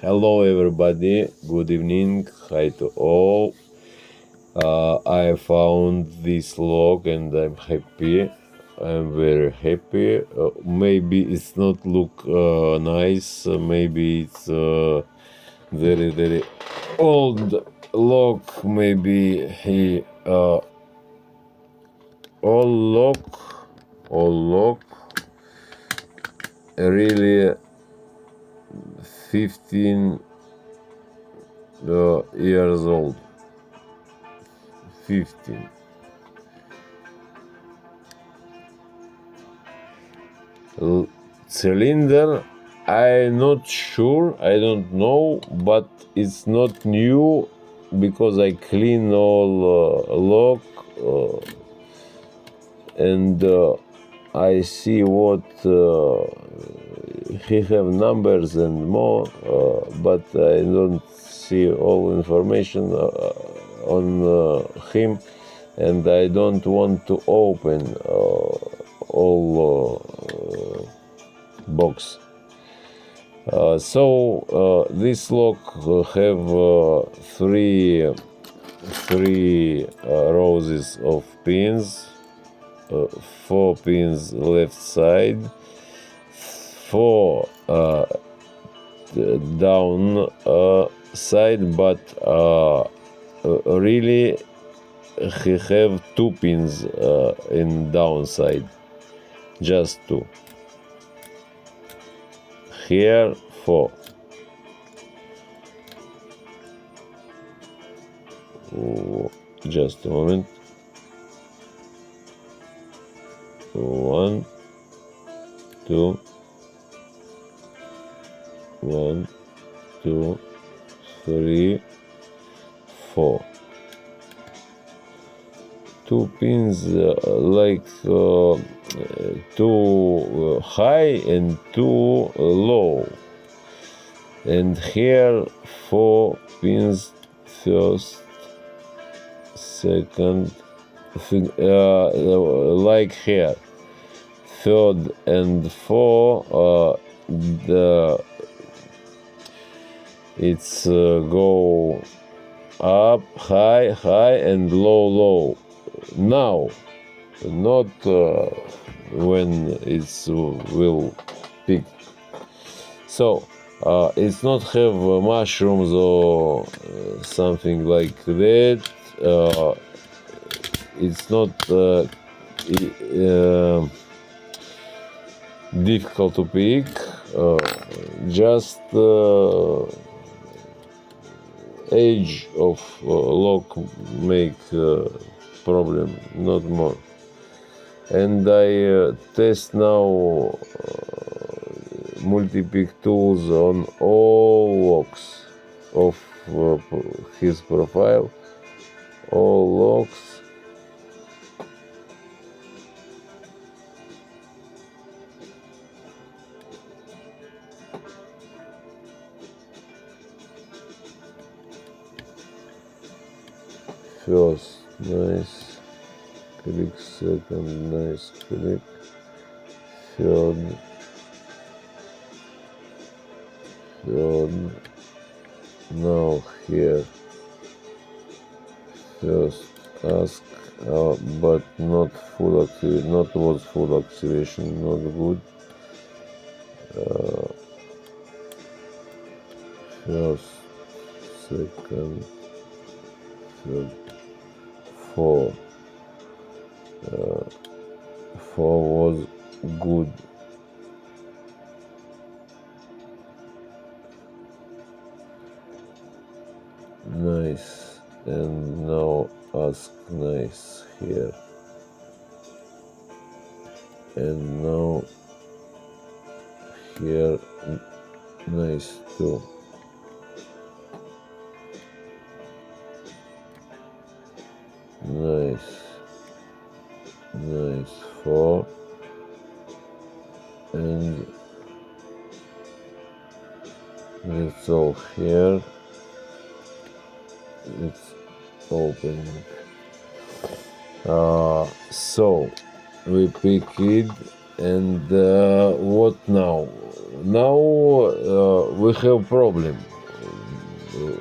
Hello, everybody. Good evening. Hi to all. I found this log and I'm happy. I'm very happy. Maybe it's not look nice. Maybe it's very very old log. Maybe he all log really 15 years old. 15. Cylinder, I'm not sure, I don't know, but it's not new because I clean all lock and I see what he have numbers and more, but I don't see all information on him, and I don't want to open all box. So this lock have three rows of pins, 4 pins left side, 4 down side, but really he have 2 pins in downside, just 2. Here 4. Just a moment. 1, 2, 1, 2, 3, 4. 2 pins like 2 high and 2 low, and here 4 pins, first, second, like here, third and 4 it's go up, high and low. Now, not when it's will pick. So it's not have mushrooms or something like that. It's not difficult to pick. Just age of lock make problem, not more. And I test now multi-pick tools on all locks of his profile, all locks. First, nice click, second, nice click, third, now here, first ask, but not full activation, not was full activation, not good. First, second, third, 4. 4 was good. Nice. And now ask nice here. And now here nice too. Nice. 4. And that's all here. It's opening. So we pick it And what now? Now we have problem.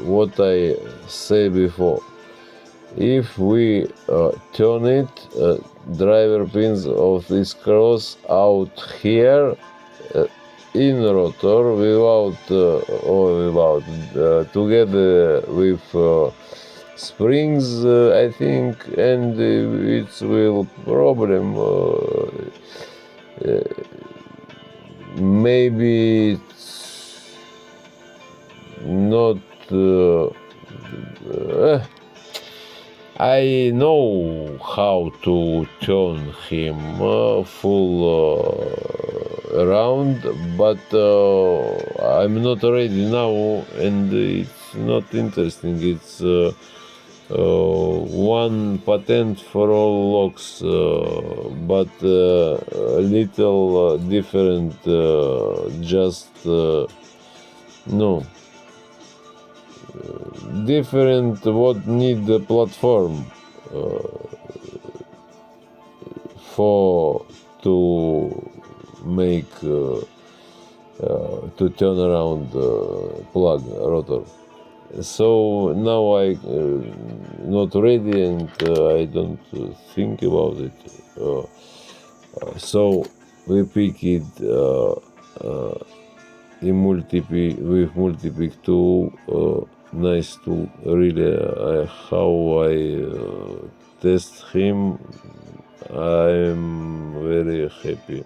What I say before. If we turn it, driver pins of this cross out here in rotor without together with springs, I think, and it will problem. Maybe it's not. I know how to turn him full around, but I'm not ready now, and it's not interesting. It's one patent for all locks, but a little different. Just no. Different what need the platform for to make to turn around plug rotor. So now I not ready, and I don't think about it. So we pick it in with multipick tool. Nice tool, really. How I test him, I'm very happy.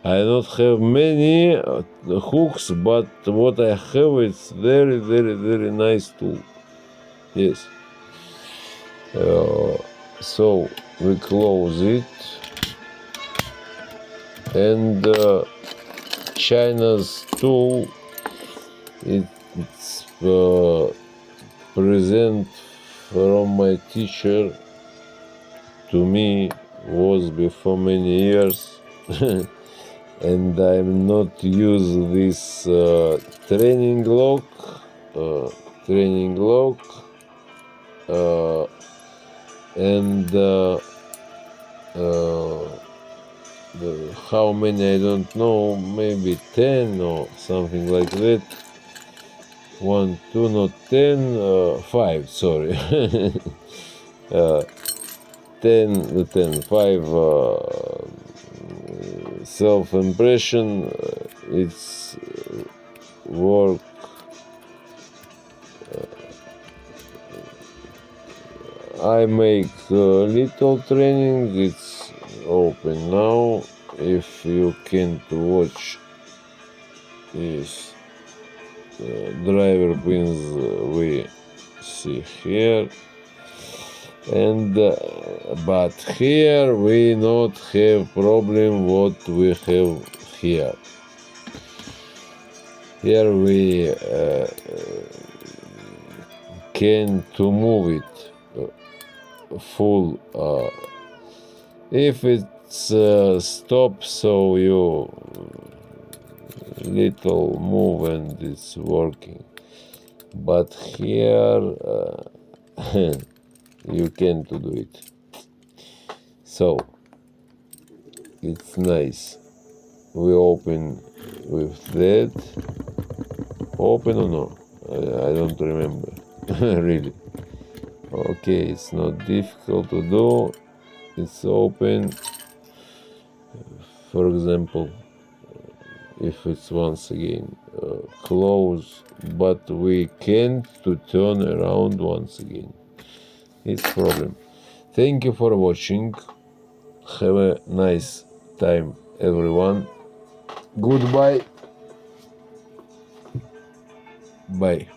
I don't have many hooks, but what I have, it's very, very, very nice tool. Yes. So we close it, and China's tool, it's present from my teacher to me, was before many years. And I'm not use this training lock, and how many I don't know, maybe 10 or something like that. 1, 2, not 10, 5, sorry. 5 self-impression, it's work. I make little training, it's open now. If you can't watch this driver pins, we see here. And but here we not have problem what we have here. Here we can to move it full. If it's stop, so you little move and it's working. But here you can't do it. So it's nice. We open with that. Open or no? I don't remember. Really. Okay, it's not difficult to do. It's open. For example, if it's once again close, but we can't to turn around once again. It's problem. Thank you for watching. Have a nice time, everyone. Goodbye. Bye.